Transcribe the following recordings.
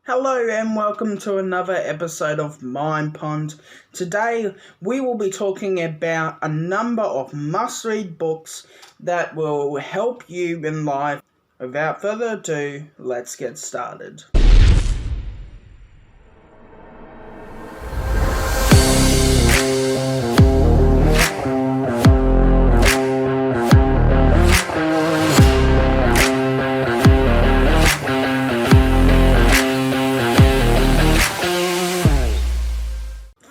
Hello and welcome to another episode of Mind Pond. Today we will be talking about a number of must-read books that will help you in life. Without further ado, let's get started.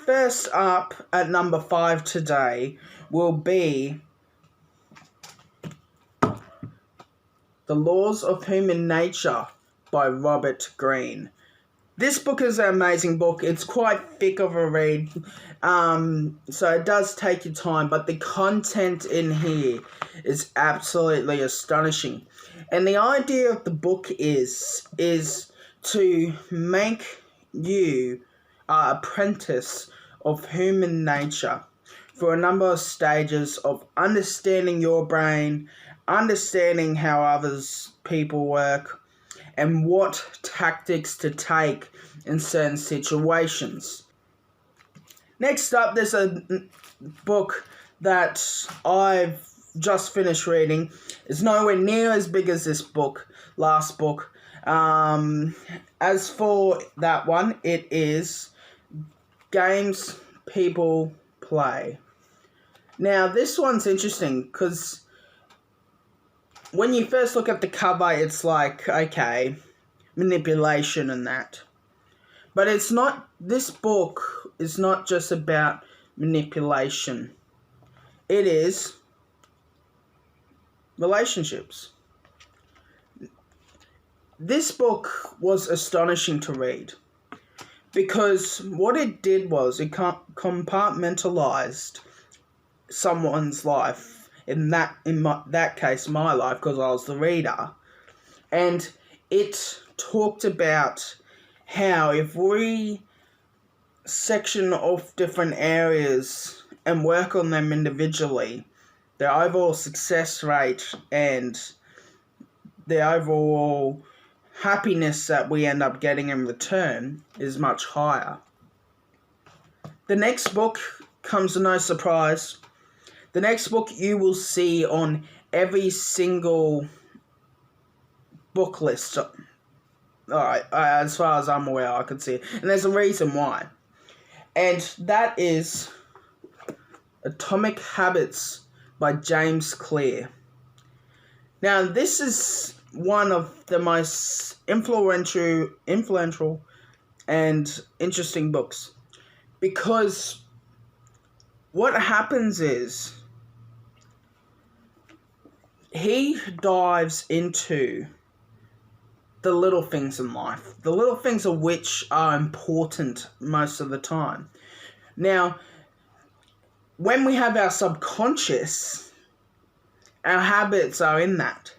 First up at number 5 today will be The Laws of Human Nature by Robert Greene. This book is an amazing book. It's quite thick of a read, so it does take your time, but the content in here is absolutely astonishing. And the idea of the book is to make you an apprentice of human nature for a number of stages of understanding your brain, understanding how others people work, and what tactics to take in certain situations. Next up, there's a book that I've just finished reading. It's nowhere near as big as this book, last book. As for that one, it is Games People Play. Now, this one's interesting because when you first look at the cover, it's like, okay, manipulation and that. But it's not, this book is not just about manipulation. It is relationships. This book was astonishing to read because what it did was it compartmentalized someone's life. In that case, my life, because I was the reader. And it talked about how if we section off different areas and work on them individually, the overall success rate and the overall happiness that we end up getting in return is much higher. The next book comes to no surprise. The next book you will see on every single book list. Alright, as far as I'm aware, I can see it. And there's a reason why. And that is Atomic Habits by James Clear. Now, this is one of the most influential and interesting books. Because what happens is he dives into the little things in life, the little things of which are important most of the time. Now, when we have our subconscious, our habits are in that.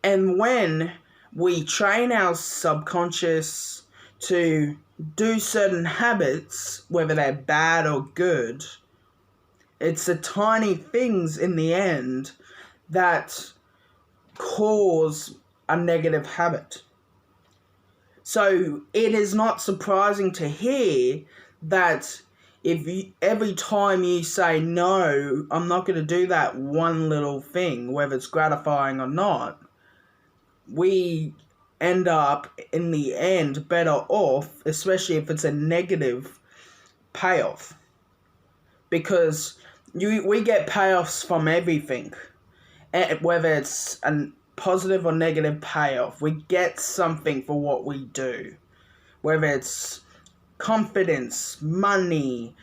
And when we train our subconscious to do certain habits, whether they're bad or good, it's the tiny things in the end that cause a negative habit. So it is not surprising to hear that every time you say, no, I'm not going to do that one little thing, whether it's gratifying or not, we end up, in the end, better off, especially if it's a negative payoff. Because we get payoffs from everything. Whether it's a positive or negative payoff, we get something for what we do. Whether it's confidence, money,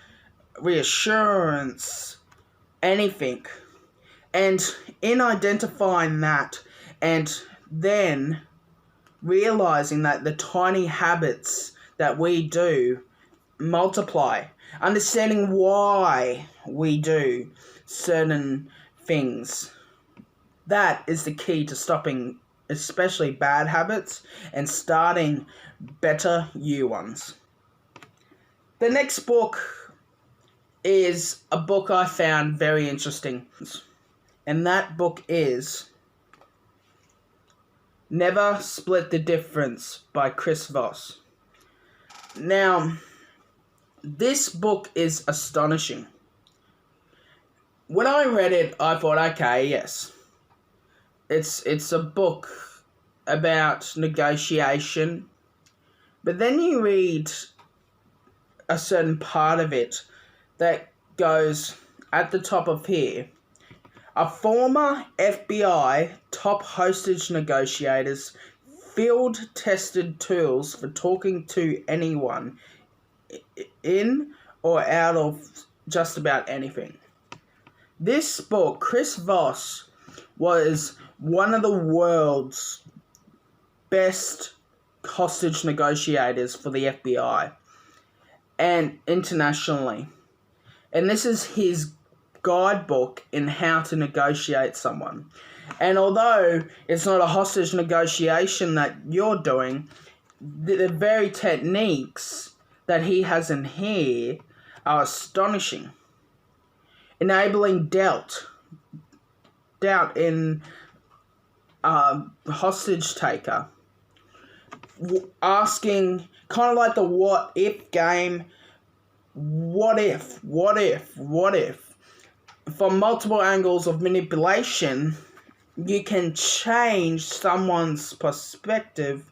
reassurance, anything. And in identifying that and then realizing that the tiny habits that we do multiply, understanding why we do certain things, that is the key to stopping especially bad habits and starting better new ones. The next book is a book I found very interesting, and that book is Never Split the Difference by Chris Voss. Now, this book is astonishing. When I read it, I thought, okay, yes. It's a book about negotiation. But then you read a certain part of it that goes at the top of here. A former FBI top hostage negotiators field-tested tools for talking to anyone in or out of just about anything. This book, Chris Voss, was one of the world's best hostage negotiators for the FBI and internationally. And this is his guidebook in how to negotiate someone. And although it's not a hostage negotiation that you're doing, the very techniques that he has in here are astonishing. Enabling doubt in hostage taker. Asking, kind of like the what if game, what if? From multiple angles of manipulation, you can change someone's perspective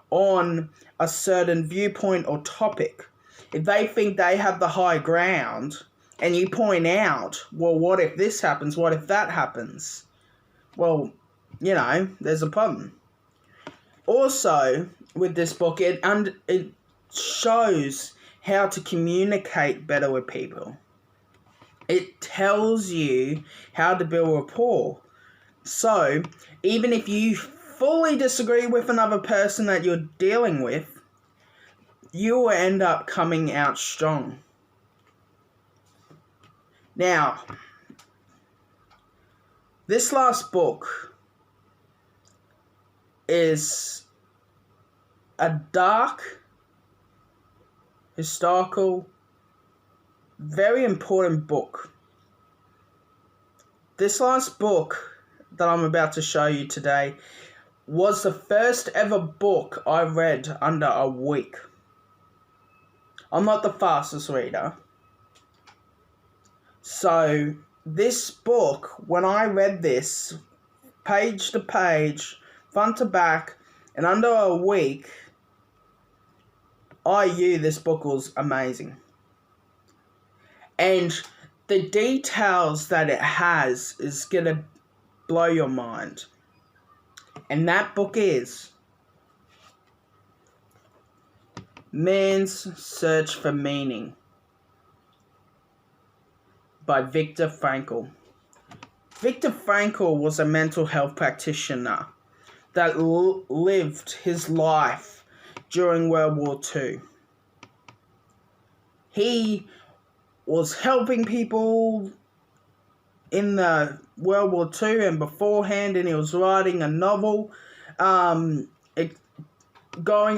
on a certain viewpoint or topic. If they think they have the high ground, and you point out, well, what if this happens? What if that happens? Well, there's a problem. Also, with this book, it shows how to communicate better with people. It tells you how to build rapport. So, even if you fully disagree with another person that you're dealing with, you will end up coming out strong. Now, this last book is a dark, historical, very important book. This last book that I'm about to show you today was the first ever book I read under a week. I'm not the fastest reader. So, this book, when I read this, page to page, front to back, in under a week, I knew this book was amazing. And the details that it has is going to blow your mind. And that book is Man's Search for Meaning by Viktor Frankl. Viktor Frankl was a mental health practitioner that lived his life during World War II. He was helping people in the World War II and beforehand, and he was writing a novel going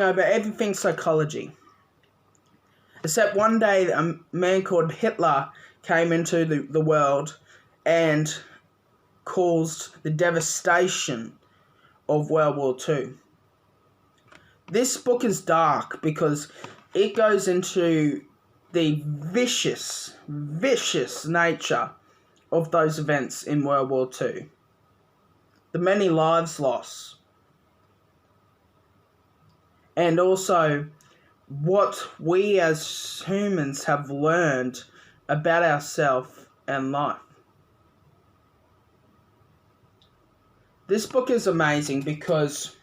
over everything psychology. Except one day a man called Hitler came into the world and caused the devastation of World War II. This book is dark because it goes into the vicious nature of those events in World War II. The many lives lost. And also what we as humans have learned about ourselves and life. This book is amazing because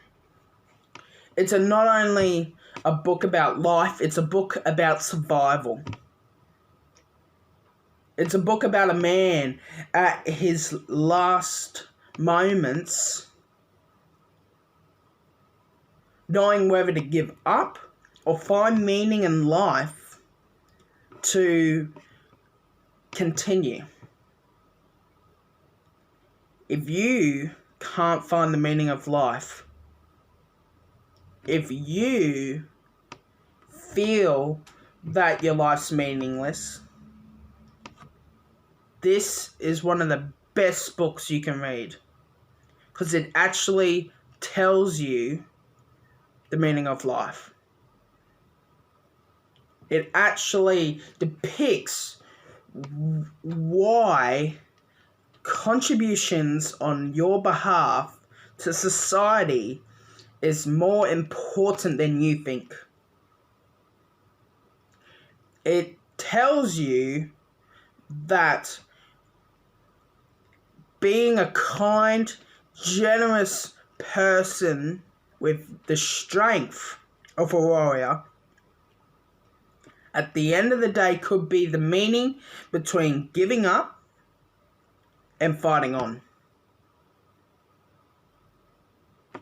it's not only a book about life, it's a book about survival. It's a book about a man at his last moments knowing whether to give up or find meaning in life to continue. If you can't find the meaning of life, if you feel that your life's meaningless, this is one of the best books you can read because it actually tells you the meaning of life. It actually depicts why contributions on your behalf to society is more important than you think. It tells you that being a kind, generous person with the strength of a warrior at the end of the day could be the meaning between giving up and fighting on.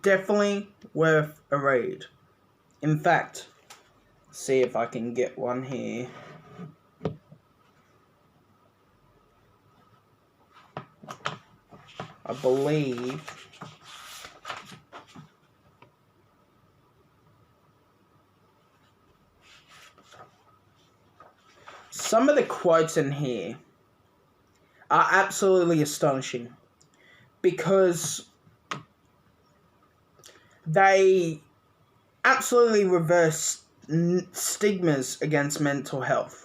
Definitely worth a read. In fact, see if I can get one here. I believe some of the quotes in here are absolutely astonishing because they absolutely reverse stigmas against mental health.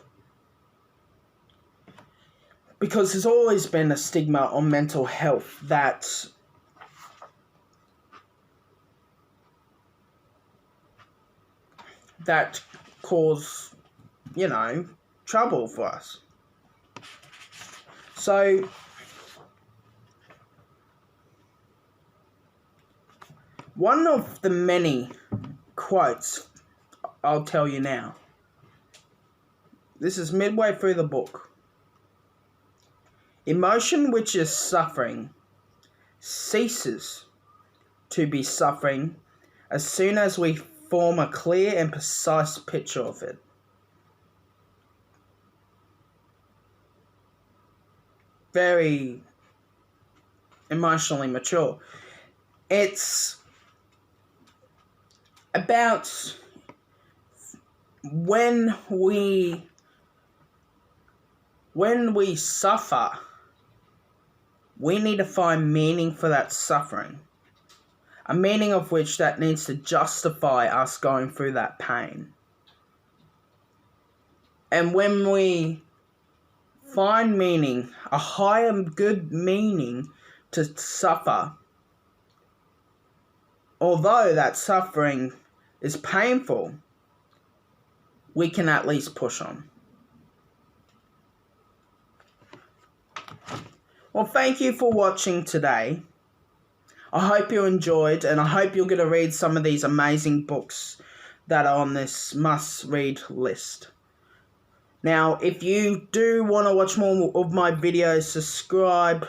Because there's always been a stigma on mental health that cause, trouble for us. So, one of the many quotes I'll tell you now. This is midway through the book. Emotion which is suffering ceases to be suffering as soon as we form a clear and precise picture of it. Very emotionally mature. It's about when we suffer, we need to find meaning for that suffering. A meaning of which that needs to justify us going through that pain. And when we find meaning, a higher good meaning to suffer, although that suffering is painful, we can at least push on. Well, thank you for watching today. I hope you enjoyed, and I hope you're going to read some of these amazing books that are on this must-read list. Now, if you do want to watch more of my videos, subscribe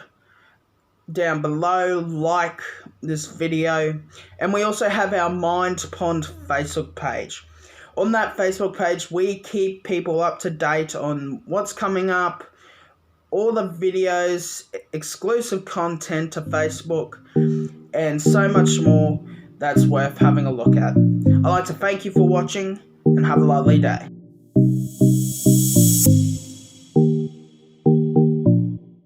down below, like this video, and we also have our Mind Pond Facebook page. On that Facebook page, we keep people up to date on what's coming up, all the videos, exclusive content to Facebook, and so much more that's worth having a look at. I'd like to thank you for watching, and have a lovely day.